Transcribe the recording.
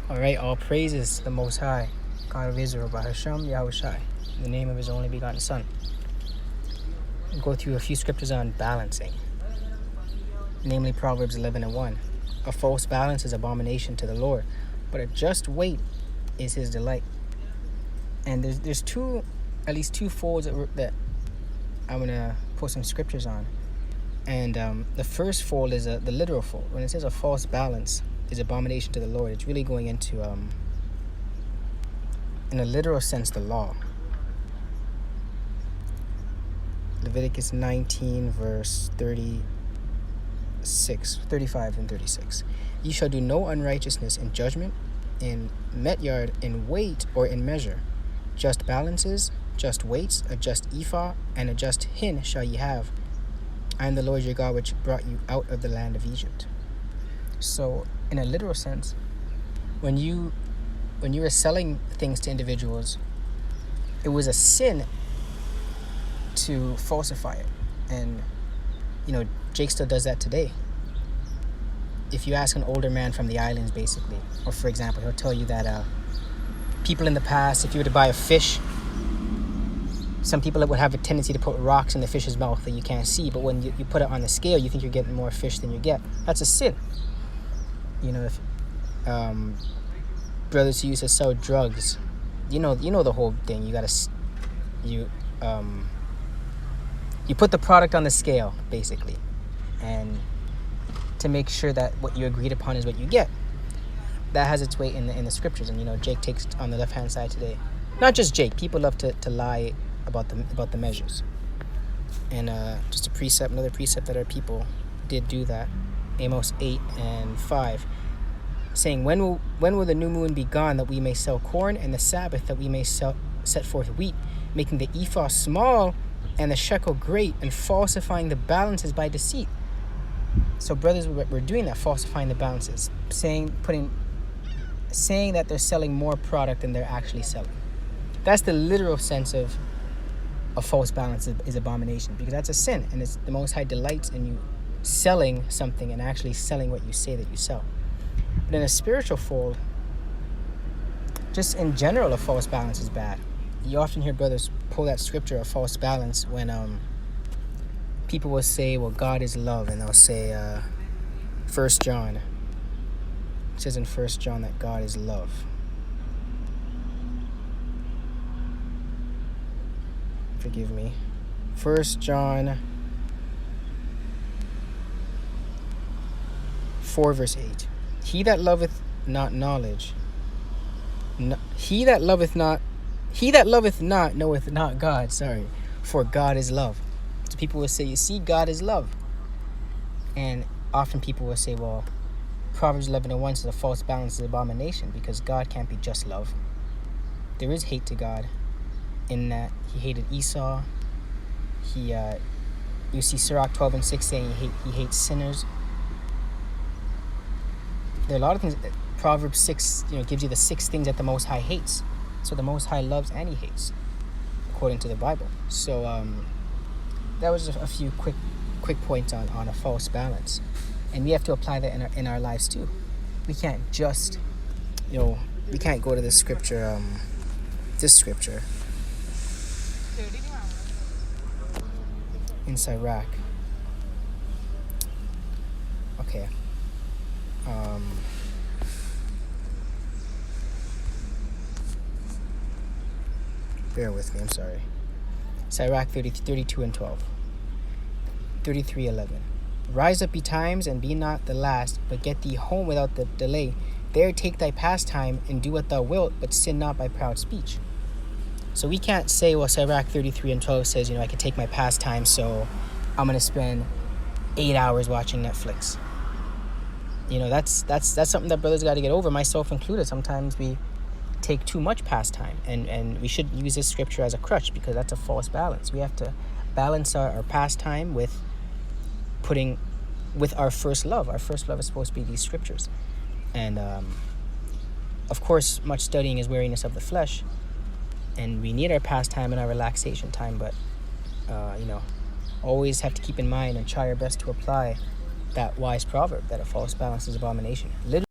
All right, all praises to the Most High, God of Israel, Bahasham Yahushai, in the name of His only begotten Son. We'll go through a few scriptures on balancing, namely Proverbs 11:1. A false balance is abomination to the Lord, but a just weight is His delight. And there's at least two folds that I'm gonna put some scriptures on. And the first fold is the literal fold. When it says a false balance is abomination to the Lord, it's really going into, in a literal sense, the law. Leviticus 19, verse 35 and 36. Ye shall do no unrighteousness in judgment, in metyard, in weight, or in measure. Just balances, just weights, a just ephah, and a just hin shall ye have. I am the Lord your God, which brought you out of the land of Egypt. So, in a literal sense, when you were selling things to individuals, it was a sin to falsify it. And, Jake still does that today. If you ask an older man from the islands, basically, or for example, he'll tell you that people in the past, if you were to buy a fish, some people would have a tendency to put rocks in the fish's mouth that you can't see, but when you put it on the scale, you think you're getting more fish than you get. That's a sin. If brothers who used to sell drugs, you know the whole thing. You put the product on the scale, basically, and to make sure that what you agreed upon is what you get. That has its weight in the scriptures, and Jake takes on the left hand side today. Not just Jake. People love to lie about the measures. And just another precept that our people did do that. Amos 8:5, saying, When will the new moon be gone, that we may sell corn, and the Sabbath, that we may set forth wheat, making the ephah small and the shekel great, and falsifying the balances by deceit. So brothers were doing that, falsifying the balances, saying that they're selling more product than they're actually selling. That's the literal sense of a false balance is abomination, because that's a sin, and it's the Most High delights in you selling something and actually selling what you say that you sell. But in a spiritual fold, just in general, a false balance is bad. You often hear brothers pull that scripture of false balance when people will say, well, God is love, and they'll say 1 John. It says in 1 John that God is love. Forgive me. 1 John 4, verse 8. He that loveth not knoweth not God, for God is love. So people will say, you see, God is love. And often people will say, well, Proverbs 11:1 says a false balance is abomination, because God can't be just love. There is hate to God, in that he hated Esau. You see Sirach 12:6 saying he hates sinners. There are a lot of things. Proverbs 6, gives you the 6 things that the Most High hates. So the Most High loves and he hates, according to the Bible. So that was a few quick points on a false balance, and we have to apply that in our lives too. We can't just, we can't go to this scripture. In Sirach. Okay. Bear with me, I'm sorry. Sirach 32 and 12. 33:11. Rise up betimes and be not the last, but get thee home without the delay. There take thy pastime and do what thou wilt, but sin not by proud speech. So we can't say, well, Sirach 33 and 12 says, I can take my pastime, so I'm going to spend 8 hours watching Netflix. That's something that brothers got to get over, myself included. Sometimes we take too much pastime, and we should use this scripture as a crutch, because that's a false balance. We have to balance our pastime with our first love. Our first love is supposed to be these scriptures. And of course, much studying is weariness of the flesh, and we need our pastime and our relaxation time, but always have to keep in mind and try our best to apply that wise proverb that a false balance is abomination.